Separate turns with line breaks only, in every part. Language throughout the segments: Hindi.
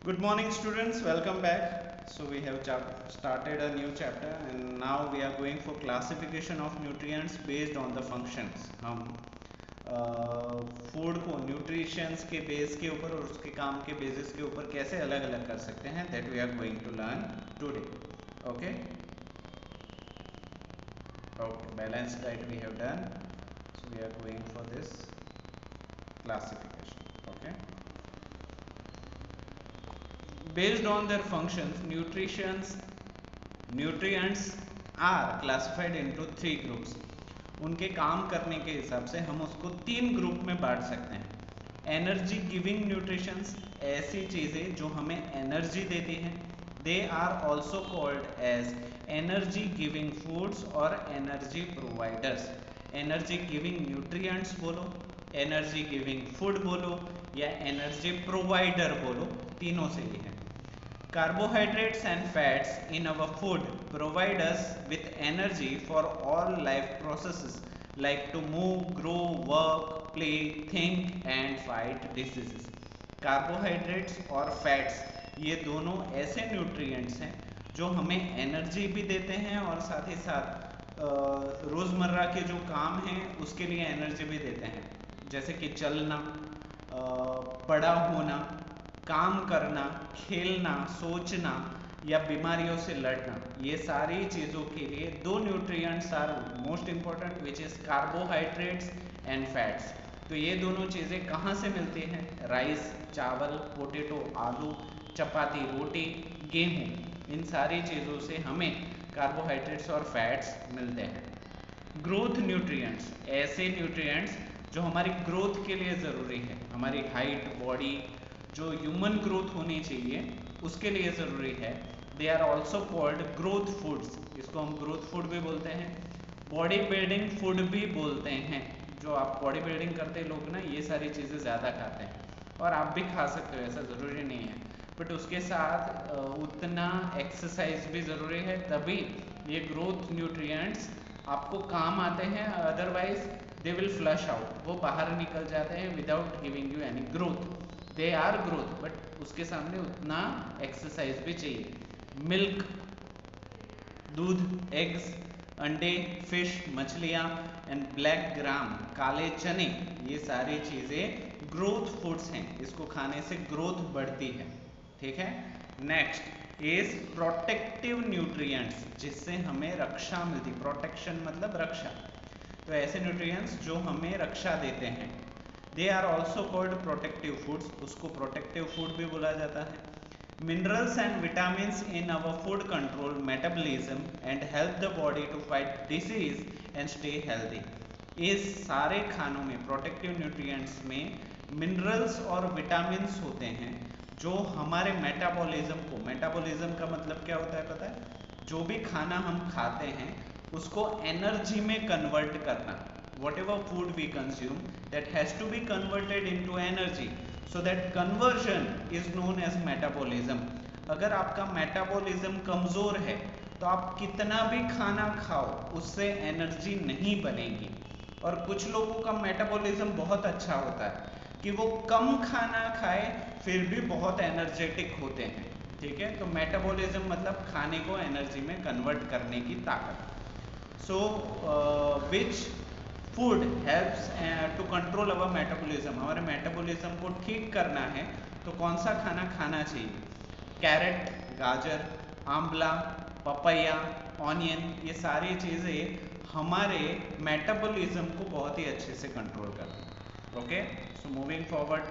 Good morning, students. Welcome back. So we have started a new chapter, and now we are going for classification of nutrients based on the functions. हम फूड को न्यूट्रिशंस के बेस के ऊपर और उसके काम के बेसिस के ऊपर कैसे अलग अलग कर सकते हैं, that we are going to learn today. Okay. Okay. Balanced diet we have done. So we are going for this classification. Okay. Based on their functions, nutrients are classified into three groups. उनके काम करने के हिसाब से हम उसको तीन ग्रुप में बांट सकते हैं. एनर्जी गिविंग न्यूट्रिशंस, ऐसी चीज़ें जो हमें एनर्जी देती हैं. They are also called as energy giving foods और energy providers. Energy giving nutrients बोलो, एनर्जी गिविंग फूड बोलो या एनर्जी प्रोवाइडर बोलो, तीनों से ही है. Carbohydrates and fats in our food provide us with energy for all life processes like to move, grow, work, play, think and fight diseases. Carbohydrates और fats ये दोनों ऐसे न्यूट्रिएंट्स हैं जो हमें एनर्जी भी देते हैं और साथ ही साथ रोज़मर्रा के जो काम हैं उसके लिए एनर्जी भी देते हैं, जैसे कि चलना, बड़ा होना, काम करना, खेलना, सोचना या बीमारियों से लड़ना. ये सारी चीज़ों के लिए दो nutrients are most important, which is carbohydrates and fats. तो ये दोनों चीज़ें कहाँ से मिलती हैं? राइस, चावल, पोटैटो, आलू, चपाती, रोटी, गेहूँ, इन सारी चीज़ों से हमें कार्बोहाइड्रेट्स और फैट्स मिलते हैं. ग्रोथ न्यूट्रिएंट्स, ऐसे न्यूट्रिएंट्स जो हमारी ग्रोथ के लिए ज़रूरी है, हमारी हाइट, बॉडी, जो ह्यूमन ग्रोथ होनी चाहिए उसके लिए ज़रूरी है. They are also called growth foods. इसको हम ग्रोथ फूड भी बोलते हैं, बॉडी बिल्डिंग फूड भी बोलते हैं. जो आप बॉडी बिल्डिंग करते लोग ना, ये सारी चीज़ें ज़्यादा खाते हैं और आप भी खा सकते हो, ऐसा ज़रूरी नहीं है. बट उसके साथ उतना एक्सरसाइज भी ज़रूरी है, तभी ये ग्रोथ न्यूट्रिएंट्स आपको काम आते हैं. Otherwise they will flush out, वो बाहर निकल जाते हैं without giving you any growth. They are growth, but उसके सामने उतना एक्सरसाइज भी चाहिए. मिल्क, दूध, एग्स, अंडे, फिश, मछलियाँ एंड ब्लैक ग्राम, काले चने, ये सारी चीज़ें ग्रोथ फूड्स हैं. इसको खाने से ग्रोथ बढ़ती है. ठीक है. नेक्स्ट इज प्रोटेक्टिव न्यूट्रिएंट्स, जिससे हमें रक्षा मिलती. प्रोटेक्शन मतलब रक्षा. तो ऐसे न्यूट्रिएंट्स जो हमें रक्षा देते हैं, they are also called protective foods. उसको प्रोटेक्टिव फूड भी बोला जाता है. Minerals and vitamins in our food control metabolism and help the body to fight disease and stay healthy. इस सारे खानों में, प्रोटेक्टिव न्यूट्रिएंट्स में मिनरल्स और विटामिन्स होते हैं जो हमारे मेटाबॉलिज्म को, मेटाबॉलिज्म का मतलब क्या होता है पता है? जो भी खाना हम खाते हैं उसको एनर्जी में कन्वर्ट करना. Whatever food we consume, that has to be converted into energy. So that conversion is known as metabolism. अगर आपका मेटाबॉलिज्म कमज़ोर है तो आप कितना भी खाना खाओ उससे एनर्जी नहीं बनेगी. और कुछ लोगों का मेटाबॉलिज्म बहुत अच्छा होता है कि वो कम खाना खाए फिर भी बहुत एनर्जेटिक होते हैं. ठीक है. तो मेटाबॉलिज्म मतलब खाने को एनर्जी में कन्वर्ट करने की ताकत. So which food helps to control our metabolism. हमारे मेटाबॉलिज्म को ठीक करना है तो कौन सा खाना खाना चाहिए? कैरेट, गाजर, आंवला, पपैया, ऑनियन, ये सारी चीज़ें हमारे मेटाबॉलिज्म को बहुत ही अच्छे से कंट्रोल करती हैं. Okay. So moving forward,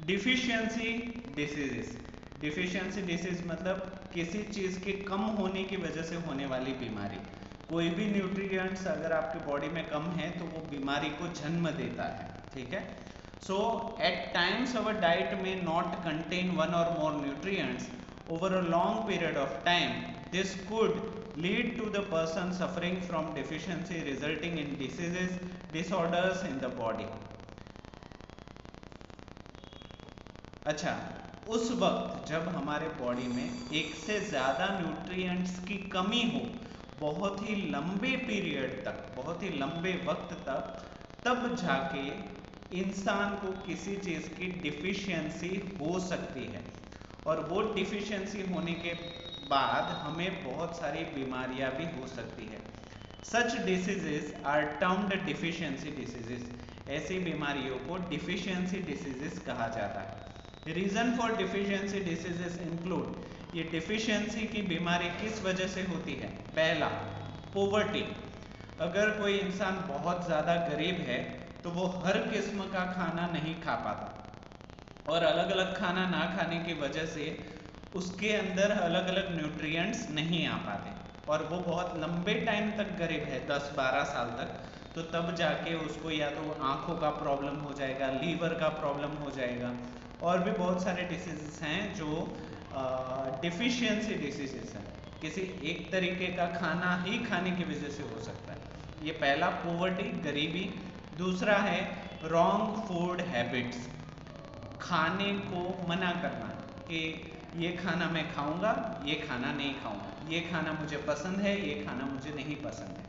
deficiency diseases. Deficiency disease मतलब किसी चीज़ के कम होने की वजह से होने वाली बीमारी. कोई भी न्यूट्रिएंट्स अगर आपके बॉडी में कम है तो वो बीमारी को जन्म देता है. ठीक है. So at times our diet में not contain one or more nutrients over a long period of time. This could lead to the person suffering from deficiency resulting in diseases, disorders in the body. अच्छा, उस वक्त जब हमारे बॉडी में एक से ज़्यादा न्यूट्रिएंट्स की कमी हो, बहुत ही लंबे पीरियड तक, बहुत ही लंबे वक्त तक, तब जाके इंसान को किसी चीज की डिफिशियंसी हो सकती है, और वो डिफिशियंसी होने के बाद हमें बहुत सारी बीमारियां भी हो सकती है। Such diseases are termed deficiency diseases, ऐसी बीमारियों को डिफिशियंसी डिसीजेस कहा जाता है। Reason for deficiency diseases include, ये डिफिशियंसी की बीमारी किस वजह से होती है? पहला, पोवर्टी। अगर कोई इंसान बहुत ज़्यादा गरीब है तो वो हर किस्म का खाना नहीं खा पाता, और अलग अलग खाना ना खाने की वजह से उसके अंदर अलग अलग न्यूट्रिएंट्स नहीं आ पाते, और वो बहुत लंबे टाइम तक गरीब है, 10-12 साल तक, तो तब जाके उसको या तो आँखों का प्रॉब्लम हो जाएगा, लीवर का प्रॉब्लम हो जाएगा, और भी बहुत सारे डिसीजेस हैं जो डिफिशियंसी डिसीजेस हैं, किसी एक तरीके का खाना ही खाने की वजह से हो सकता है। ये पहला, पोवर्टी, गरीबी। दूसरा है रॉन्ग फूड हैबिट्स, खाने को मना करना कि ये खाना मैं खाऊंगा, ये खाना नहीं खाऊंगा, ये खाना मुझे पसंद है, ये खाना मुझे नहीं पसंद है।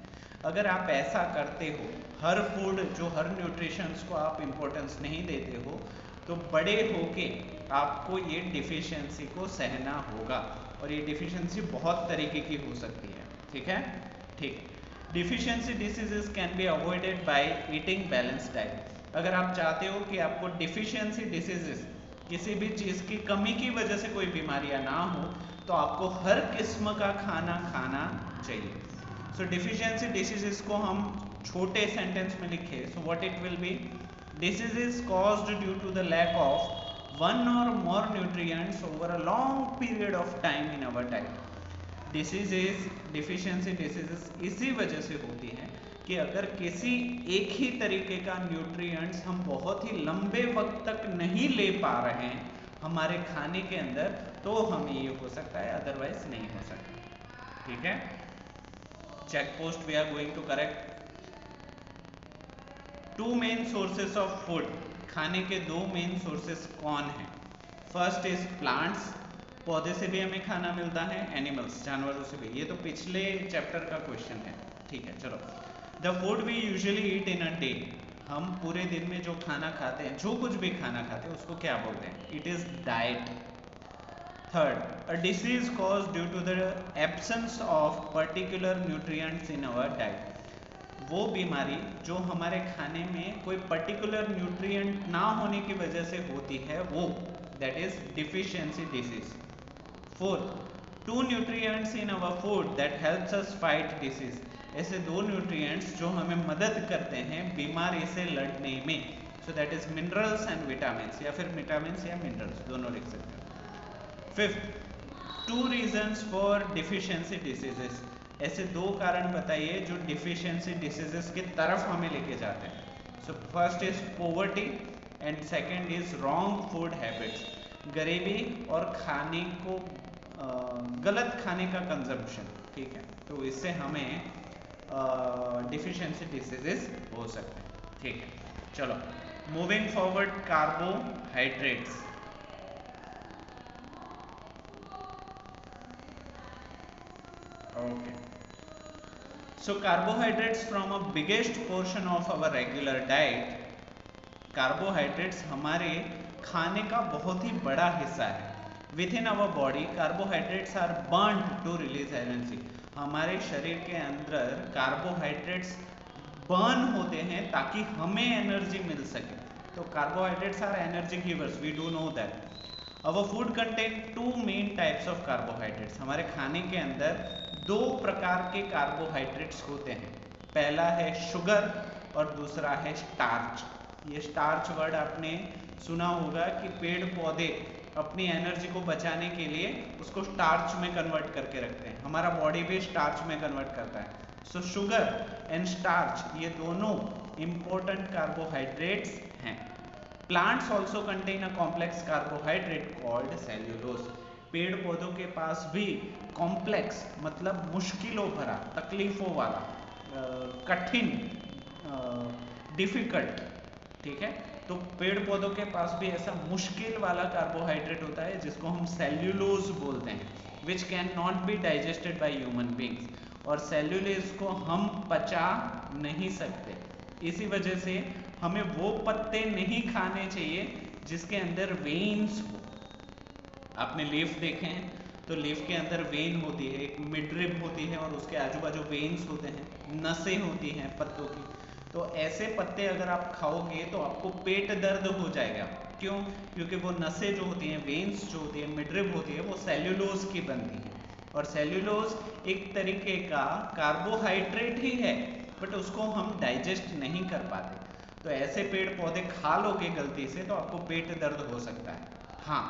अगर आप ऐसा करते हो, हर फूड जो हर न्यूट्रिशंस को आप इम्पोर्टेंस नहीं देते हो, तो बड़े होके आपको ये डिफिशियंसी को सहना होगा, और ये डिफिशियंसी बहुत तरीके की हो सकती है। ठीक है, ठीक। Deficiency diseases can be avoided by eating balanced diet. अगर आप चाहते हो कि आपको डिफिशियंसी डिसीजेस, किसी भी चीज़ की कमी की वजह से कोई बीमारियां ना हो, तो आपको हर किस्म का खाना खाना चाहिए। सो डिफिशियंसी डिसीजेस को हम छोटे सेंटेंस में लिखे, so what it will be, diseases caused due to the lack of one or more nutrients over a long period of time in our diet. Diseases, deficiency diseases इसी वजह से होती हैं कि अगर किसी एक ही तरीके का न्यूट्रिएंट्स हम बहुत ही लंबे वक्त तक नहीं ले पा रहे हैं हमारे खाने के अंदर, तो हमें ये हो सकता है, अदरवाइज नहीं हो सकता। ठीक है, check post we are going to correct. Two main sources of food, खाने के दो मेन सोर्सेस कौन है? फर्स्ट इज प्लांट्स, पौधे से भी हमें खाना मिलता है, एनिमल्स, जानवरों से भी। ये तो पिछले चैप्टर का क्वेश्चन है। ठीक है, चलो। The food we usually eat in a day, हम पूरे दिन में जो खाना खाते हैं, जो कुछ भी खाना खाते हैं, उसको क्या बोलते हैं? It is diet. Third, a disease cause due to the absence of particular nutrients in our diet, वो बीमारी जो हमारे खाने में कोई पर्टिकुलर न्यूट्रिएंट ना होने की वजह से होती है, वो that is deficiency disease. Fourth, two nutrients in our food that helps us fight disease, ऐसे दो न्यूट्रिएंट्स जो हमें मदद करते हैं बीमारी से लड़ने में, so that is minerals and vitamins, या फिर विटामिन्स या मिनरल्स दोनों लिख सकते हो। Fifth, two reasons for deficiency diseases, ऐसे दो कारण बताइए जो डिफिशियंसी डिसीजेस की तरफ हमें लेके जाते हैं। So first is poverty and second is wrong food habits, गरीबी और खाने को गलत खाने का कंजम्पशन। ठीक है, तो इससे हमें डिफिशियंसी डिसीजेस हो सकते हैं। ठीक है, चलो moving forward, carbohydrates. Okay, so carbohydrates from a biggest portion of our regular diet, carbohydrates हमारे खाने का बहुत ही बड़ा हिस्सा है। Within our body carbohydrates are burned to release energy, हमारे शरीर के अंदर कार्बोहाइड्रेट्स बर्न होते हैं ताकि हमें एनर्जी मिल सके। तो carbohydrates are energy givers, we do know that. Our food contain two main types of carbohydrates, हमारे खाने के अंदर दो प्रकार के कार्बोहाइड्रेट्स होते हैं। पहला है शुगर और दूसरा है स्टार्च। ये स्टार्च वर्ड आपने सुना होगा कि पेड़ पौधे अपनी एनर्जी को बचाने के लिए उसको स्टार्च में कन्वर्ट करके रखते हैं, हमारा बॉडी भी स्टार्च में कन्वर्ट करता है। सो शुगर एंड स्टार्च ये दोनों इंपॉर्टेंट कार्बोहाइड्रेट्स हैं। Plants also contain a complex carbohydrate called cellulose, पेड़ पौधों के पास भी कॉम्प्लेक्स मतलब मुश्किलों भरा, तकलीफों वाला, कठिन, डिफिकल्ट, ठीक है, तो पेड़ पौधों के पास भी ऐसा मुश्किल वाला कार्बोहाइड्रेट होता है जिसको हम सेल्यूलोज बोलते हैं, which can not be digested by human beings, और सेल्यूलोज को हम पचा नहीं सकते। इसी वजह से हमें वो पत्ते नहीं खाने चाहिए जिसके अंदर वेन्स हो। आपने लीफ देखे हैं तो लीफ के अंदर वेन होती है, एक मिडरिब होती है और उसके आजू बाजू वेन्स होते हैं, नसें होती हैं पत्तों की। तो ऐसे पत्ते अगर आप खाओगे तो आपको पेट दर्द हो जाएगा। क्यों? क्योंकि वो नसें जो होती हैं, वेन्स जो होती है, मिडरिब होती है, वो सेल्यूलोज की बनती है और सेल्यूलोज एक तरीके का कार्बोहाइड्रेट ही है, बट उसको हम डाइजेस्ट नहीं कर पाते। तो ऐसे पेड़ पौधे खा लोगे गलती से तो आपको पेट दर्द हो सकता है। हाँ,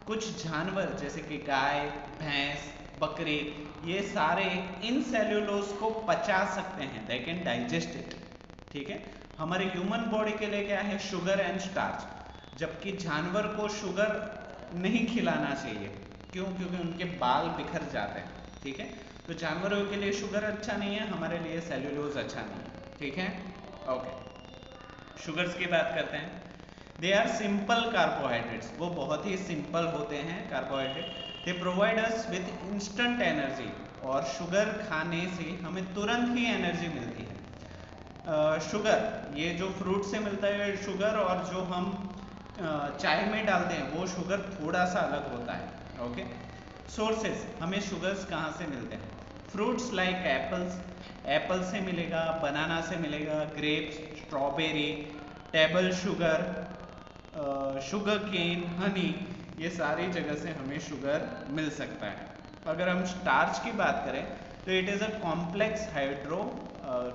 कुछ जानवर जैसे कि गाय, भैंस, बकरी, ये सारे इन सेल्यूलोज को पचा सकते हैं, दे कैन डाइजेस्ट इट। ठीक है, हमारे ह्यूमन बॉडी के लिए क्या है? Sugar and starch. जबकि जानवर को शुगर नहीं खिलाना चाहिए। क्यों? क्योंकि उनके बाल बिखर जाते हैं। ठीक है, तो जानवरों के लिए शुगर अच्छा नहीं है, हमारे लिए सेल्यूलोज अच्छा नहीं है। ठीक है, ओके। शुगर्स की बात करते हैं। दे आर सिंपल कार्बोहाइड्रेट्स, वो बहुत ही सिंपल होते हैं carbohydrate. They provide us with instant energy, और शुगर खाने से हमें तुरंत ही एनर्जी मिलती है। शुगर ये जो फ्रूट से मिलता है शुगर, और जो हम चाय में डालते हैं वो शुगर थोड़ा सा अलग होता है। ओके, सोर्सेस हमें शुगर्स कहाँ से मिलते हैं? फ्रूट्स लाइक एप्पल्स, एप्पल से मिलेगा, बनाना से मिलेगा, grapes, strawberry, table sugar, sugar cane, honey, ये सारी जगह से हमें शुगर मिल सकता है। अगर हम स्टार्च की बात करें तो it is a complex hydro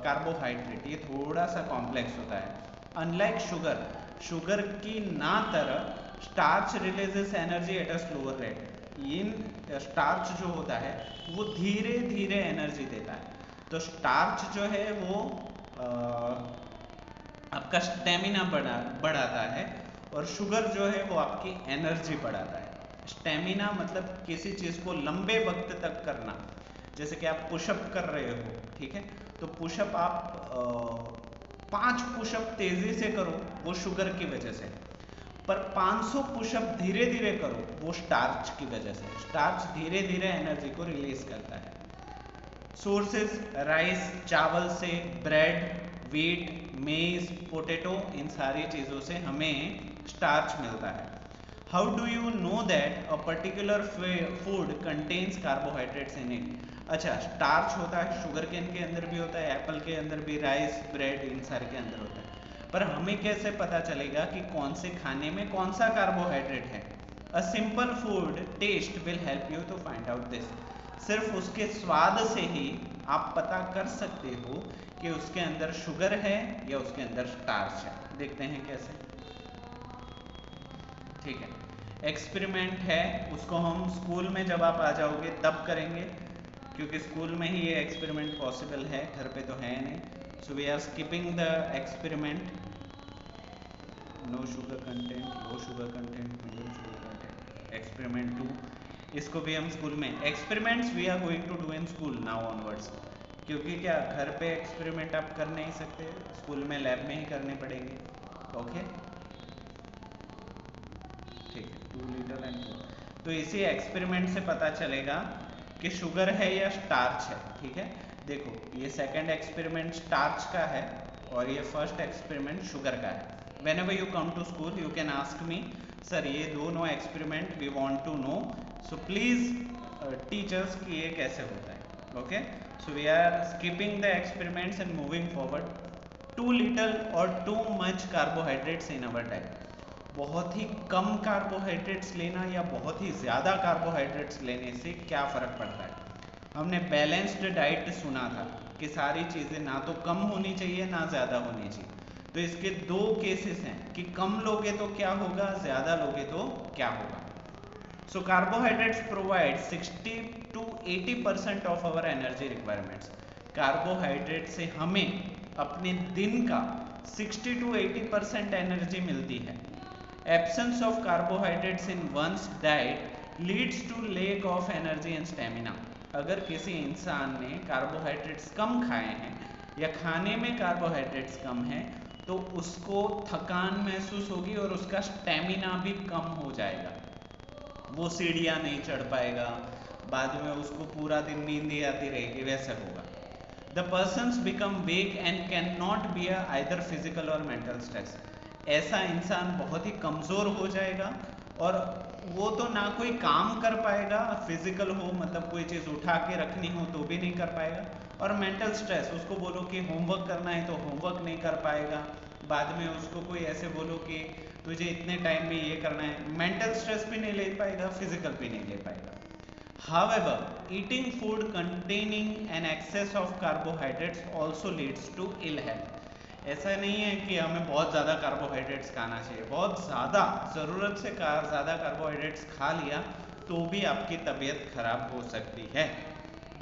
carbohydrate, ये थोड़ा सा कॉम्प्लेक्स होता है। अनलाइक शुगर, शुगर की ना तरह starch releases energy at a slower rate. In starch जो होता है वो धीरे धीरे एनर्जी देता है। तो स्टार्च जो है वो आपका स्टेमिना बढ़ाता है, और शुगर जो है वो आपकी एनर्जी बढ़ाता है। स्टेमिना मतलब किसी चीज़ को लंबे वक्त तक करना, जैसे कि आप पुशअप कर रहे हो, ठीक है, तो पुशअप आप 5 पुशअप तेजी से करो वो शुगर की वजह से, पर 500 पुशअप धीरे धीरे करो वो स्टार्च की वजह से। स्टार्च धीरे धीरे एनर्जी को रिलीज करता है। सोर्सेस राइस, चावल से, ब्रेड, वीट, मेज, पोटैटो, इन सारी चीज़ों से हमें स्टार्च मिलता है। How do you know that a particular food contains carbohydrates in it? अच्छा, स्टार्च होता है शुगर केन के अंदर भी होता है, एप्पल के अंदर भी, राइस, ब्रेड, इन सारे के अंदर होता है, पर हमें कैसे पता चलेगा कि कौन से खाने में कौन सा कार्बोहाइड्रेट है? A simple food test will help you to find out this. सिर्फ उसके स्वाद से ही आप पता कर सकते हो कि उसके अंदर शुगर है या उसके अंदर स्टार्च है। देखते हैं कैसे। ठीक है, एक्सपेरिमेंट है, उसको हम स्कूल में जब आप आ जाओगे तब करेंगे, क्योंकि स्कूल में ही ये एक्सपेरिमेंट पॉसिबल है, घर पे तो है नहीं। So we are skipping the experiment. No sugar content, low sugar content, medium sugar content, experiment 2, इसको भी हम स्कूल में, experiments we are going to do in school now onwards, क्योंकि क्या घर पे एक्सपेरिमेंट आप कर नहीं सकते, स्कूल में लैब में ही करने पड़ेंगे। ओके, ठीक है, 2 लीटर एंड 2, तो इसी एक्सपेरिमेंट से पता चलेगा कि शुगर है या स्टार्च है। ठीक है, देखो ये सेकंड एक्सपेरिमेंट स्टार्च का है और ये फर्स्ट एक्सपेरिमेंट शुगर का है। Whenever you come to school, you can ask me, sir ये दोनों experiment we want to know, so please teachers कि ये कैसे होता है। Okay, so we are skipping the experiments and moving forward. Too little or too much carbohydrates in our diet. बहुत ही कम कार्बोहाइड्रेट्स लेना या बहुत ही ज़्यादा कार्बोहाइड्रेट्स लेने से क्या फ़र्क पड़ता है? हमने बैलेंस्ड डाइट सुना था कि सारी चीज़ें ना तो कम होनी चाहिए ना ज़्यादा होनी चाहिए। तो इसके दो केसेस हैं कि कम लोगे तो क्या होगा, ज़्यादा लोगे तो क्या होगा। So carbohydrates provide 60 to 80% of our energy requirements. Carbohydrate से हमें अपने दिन का 60 to 80% एनर्जी मिलती है। Absence of carbohydrates in one's diet leads to lack of energy and stamina. अगर किसी इंसान ने कार्बोहाइड्रेट्स कम खाए हैं या खाने में कार्बोहाइड्रेट्स कम है तो उसको थकान महसूस होगी और उसका स्टेमिना भी कम हो जाएगा, वो सीढ़ियाँ नहीं चढ़ पाएगा, बाद में उसको पूरा दिन नींद ही आती रहेगी, वैसे होगा। The persons become weak and can not bear either physical और मेंटल स्ट्रेस। ऐसा इंसान बहुत ही कमज़ोर हो जाएगा और वो तो ना कोई काम कर पाएगा, फिजिकल हो मतलब कोई चीज़ उठा के रखनी हो तो भी नहीं कर पाएगा, और मेंटल स्ट्रेस उसको बोलो कि होमवर्क करना है तो होमवर्क नहीं कर पाएगा, बाद में उसको कोई ऐसे बोलो कि तुझे इतने टाइम में ये करना है, मेंटल स्ट्रेस भी नहीं ले पाएगा, फिजिकल भी नहीं ले पाएगा। However, eating food containing an excess of carbohydrates also leads to ill health. ऐसा नहीं है कि हमें बहुत ज़्यादा कार्बोहाइड्रेट्स खाना चाहिए, बहुत ज़्यादा ज़रूरत से ज़्यादा कार्बोहाइड्रेट्स खा लिया तो भी आपकी तबीयत खराब हो सकती है।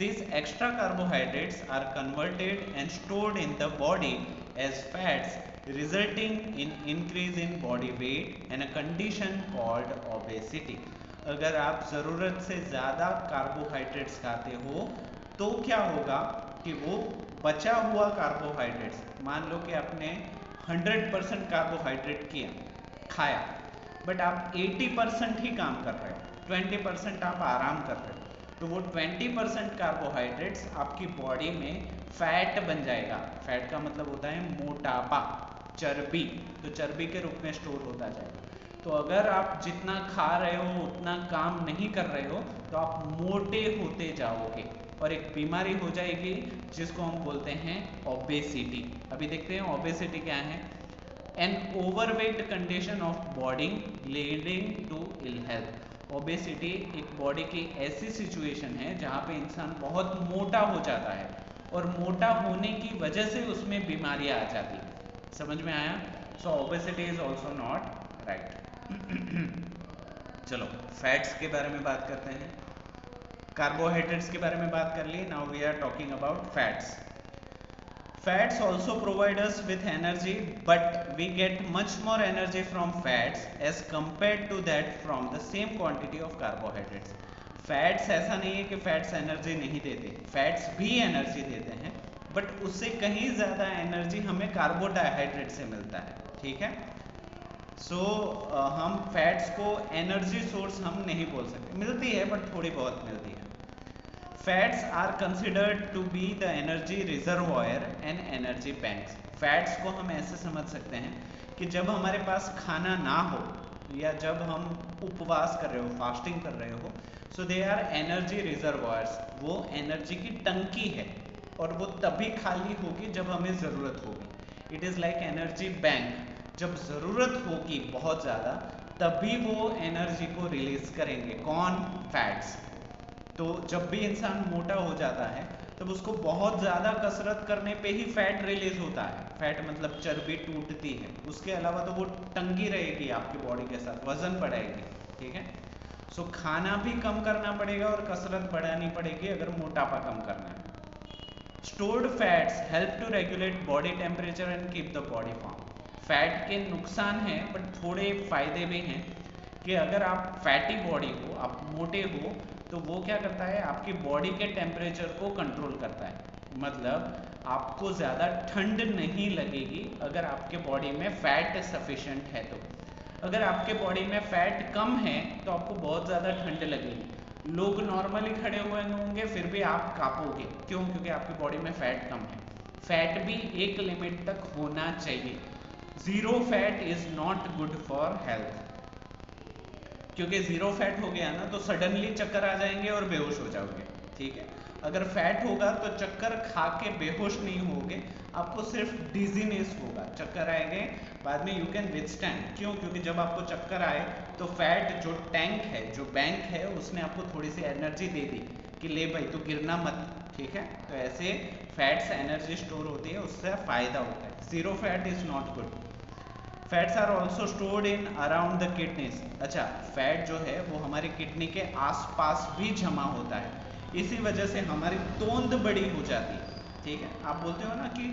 These extra carbohydrates are converted and stored in the body as fats, resulting in increase in body weight and a condition called obesity. अगर आप ज़रूरत से ज़्यादा कार्बोहाइड्रेट्स खाते हो तो क्या होगा कि वो बचा हुआ कार्बोहाइड्रेट्स, मान लो कि आपने 100% कार्बोहाइड्रेट खाया बट आप 80% ही काम कर रहे हो, 20% आप आराम कर रहे हो, तो वो 20% कार्बोहाइड्रेट्स आपकी बॉडी में फैट बन जाएगा। फैट का मतलब होता है मोटापा, चर्बी, तो चर्बी के रूप में स्टोर होता जाएगा। तो अगर आप जितना खा रहे हो उतना काम नहीं कर रहे हो तो आप मोटे होते जाओगे और एक बीमारी हो जाएगी जिसको हम बोलते हैं ओबेसिटी। अभी देखते हैं ओबेसिटी क्या है। An overweight condition of body leading to ill health. Obesity एक बॉडी की ऐसी सिचुएशन है जहाँ पे इंसान बहुत मोटा हो जाता है और मोटा होने की वजह से उसमें बीमारियां आ जाती है। समझ में आया? So obesity is also not right. चलो फैट्स के बारे में बात करते हैं, कार्बोहाइड्रेट्स के बारे में बात कर ली। Now we are talking about fats. Fats also provide us with energy but we get much more energy from fats as compared to that from the same quantity of carbohydrates. Fats ऐसा नहीं है कि फैट्स एनर्जी नहीं देते, फैट्स भी एनर्जी देते हैं बट उससे कहीं ज़्यादा एनर्जी हमें कार्बोहाइड्रेट से मिलता है। ठीक है, सो हम फैट्स को एनर्जी सोर्स हम नहीं बोल सकते, मिलती है बट थोड़ी बहुत मिलती है। Fats are considered to be the energy reservoir and energy banks. Fats को हम ऐसे समझ सकते हैं कि जब हमारे पास खाना ना हो या जब हम उपवास कर रहे हो, फास्टिंग कर रहे हो, सो दे आर एनर्जी रिजर्वॉयर्स। वो एनर्जी की टंकी है और वो तभी खाली होगी जब हमें ज़रूरत होगी। It is like energy bank. जब ज़रूरत होगी बहुत ज़्यादा तभी वो एनर्जी को रिलीज करेंगे। कौन? फैट्स। तो जब भी इंसान मोटा हो जाता है तब उसको बहुत ज़्यादा कसरत करने पे ही फैट रिलीज होता है। फैट मतलब चर्बी टूटती है, उसके अलावा तो वो टंगी रहेगी आपकी बॉडी के साथ, वजन बढ़ाएगी। ठीक है, सो खाना भी कम करना पड़ेगा और कसरत बढ़ानी पड़ेगी अगर मोटापा कम करना है। Stored fats help to regulate body temperature and keep the body warm. Fat के नुकसान हैं बट थोड़े फायदे भी हैं कि अगर आप फैटी बॉडी हो, आप मोटे हो, तो वो क्या करता है आपकी बॉडी के टेम्परेचर को कंट्रोल करता है। मतलब आपको ज़्यादा ठंड नहीं लगेगी अगर आपके बॉडी में फैट सफिशिएंट है। तो अगर आपके बॉडी में फैट कम है तो आपको बहुत ज़्यादा ठंड लगेगी। लोग नॉर्मली खड़े हुए होंगे फिर भी आप कांपोगे। क्यों? क्योंकि आपकी बॉडी में फैट कम है। फैट भी एक लिमिट तक होना चाहिए। Zero fat is not good for health, क्योंकि जीरो फैट हो गया ना तो सडनली चक्कर आ जाएंगे और बेहोश हो जाओगे। ठीक है, अगर फैट होगा तो चक्कर खा के बेहोश नहीं होगे, आपको सिर्फ डिजीनेस होगा, चक्कर आएंगे बाद में, यू कैन विथस्टैंड। क्यों? क्योंकि जब आपको चक्कर आए तो फैट जो टैंक है, जो बैंक है, उसने आपको थोड़ी सी एनर्जी दे दी कि ले भाई तू गिरना मत। ठीक है, तो ऐसे फैट से एनर्जी स्टोर होती है, उससे फायदा होता है। Zero fat is not good. Fats are also stored in around the kidneys. अच्छा, फैट जो है वो हमारी किडनी के आसपास भी जमा होता है, इसी वजह से हमारी तोंद बड़ी हो जाती है। ठीक है, आप बोलते हो ना कि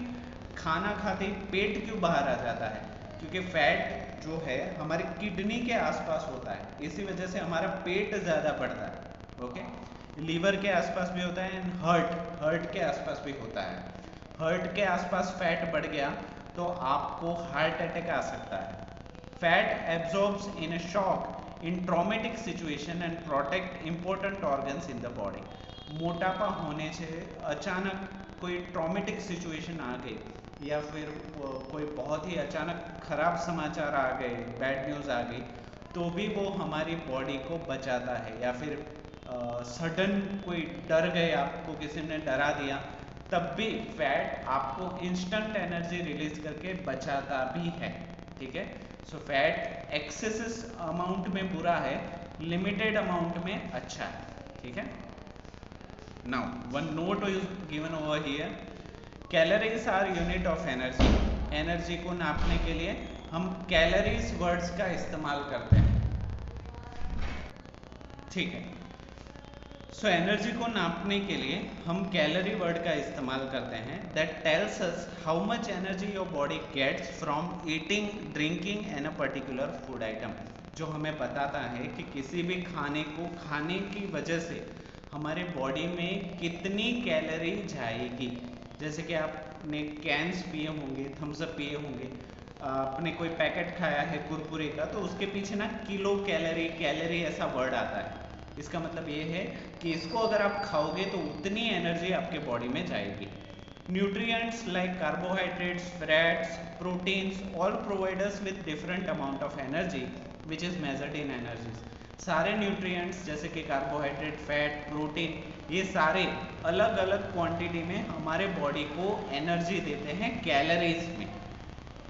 खाना खाते ही पेट क्यों बाहर आ जाता है, क्योंकि फैट जो है हमारी किडनी के आसपास होता है, इसी वजह से हमारा पेट ज़्यादा बढ़ता है। ओके, लीवर के आसपास भी होता है, हार्ट के आसपास भी होता है। हार्ट के आसपास फैट बढ़ गया तो आपको हार्ट अटैक आ सकता है। Fat absorbs in a shock in traumatic situation and protect important organs in the body. मोटापा होने से अचानक कोई ट्रॉमेटिक सिचुएशन आ गई या फिर कोई बहुत ही अचानक खराब समाचार आ गए, बैड न्यूज़ आ गई, तो भी वो हमारी बॉडी को बचाता है। या फिर सडन कोई डर गए, आपको किसी ने डरा दिया, तब भी फैट आपको इंस्टेंट एनर्जी रिलीज करके बचाता भी है। ठीक है, सो फैट एक्सेसिव अमाउंट में बुरा है, लिमिटेड अमाउंट में अच्छा है। ठीक है, now one note is given over here, calories are unit of energy. Energy को नापने के लिए हम कैलोरीज वर्ड्स का इस्तेमाल करते हैं। ठीक है, सो एनर्जी को नापने के लिए हम कैलोरी वर्ड का इस्तेमाल करते हैं, that tells us how much energy your body gets from eating drinking an a particular food item, जो हमें बताता है कि किसी भी खाने को खाने की वजह से हमारे बॉडी में कितनी कैलोरी जाएगी। जैसे कि आपने कैंस पिए होंगे, थम्स अप पिए होंगे, आपने कोई पैकेट खाया है कुरकुरे का, तो उसके पीछे ना किलो कैलोरी, कैलोरी ऐसा वर्ड आता है। इसका मतलब ये है कि इसको अगर आप खाओगे तो उतनी एनर्जी आपके बॉडी में जाएगी। Nutrients like carbohydrates, fats, proteins all provide us with different amount of energy which is measured in energies. सारे न्यूट्रिएंट्स जैसे कि कार्बोहाइड्रेट, फैट, प्रोटीन, ये सारे अलग अलग क्वांटिटी में हमारे बॉडी को एनर्जी देते हैं कैलोरीज में।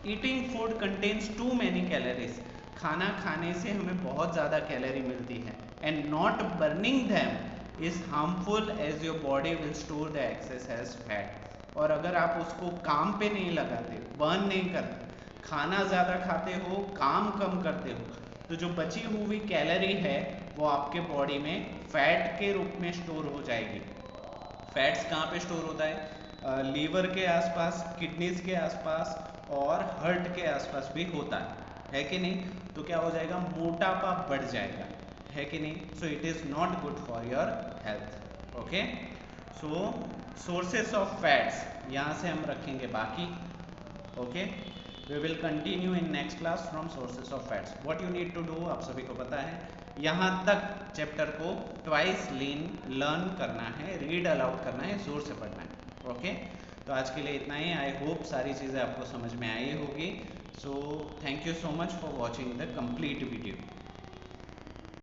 Eating food contains too many calories, खाना खाने से हमें बहुत ज़्यादा कैलोरी मिलती है, and not burning them is harmful as your body will store the excess as fat. और अगर आप उसको काम पे नहीं लगाते, बर्न नहीं करते, खाना ज़्यादा खाते हो, काम कम करते हो, तो जो बची हुई कैलोरी है वो आपके बॉडी में फैट के रूप में स्टोर हो जाएगी। फैट्स कहाँ पे स्टोर होता है? लीवर के आसपास, किडनीज के आसपास और हार्ट के आसपास भी होता है कि नहीं? तो क्या हो जाएगा? मोटापा बढ़ जाएगा, है कि नहीं? So it is not good for your health. Okay, so sources of fats यहाँ से हम रखेंगे बाकी। Okay, we will continue in next class from sources of fats. What you need to do, आप सभी को पता है, यहाँ तक चैप्टर को ट्वाइस लर्न करना है, रीड अलाउड करना है, जोर से पढ़ना है। ओके, तो आज के लिए इतना ही। आई होप सारी चीज़ें आपको समझ में आई होगी। So thank you so much for watching the complete video.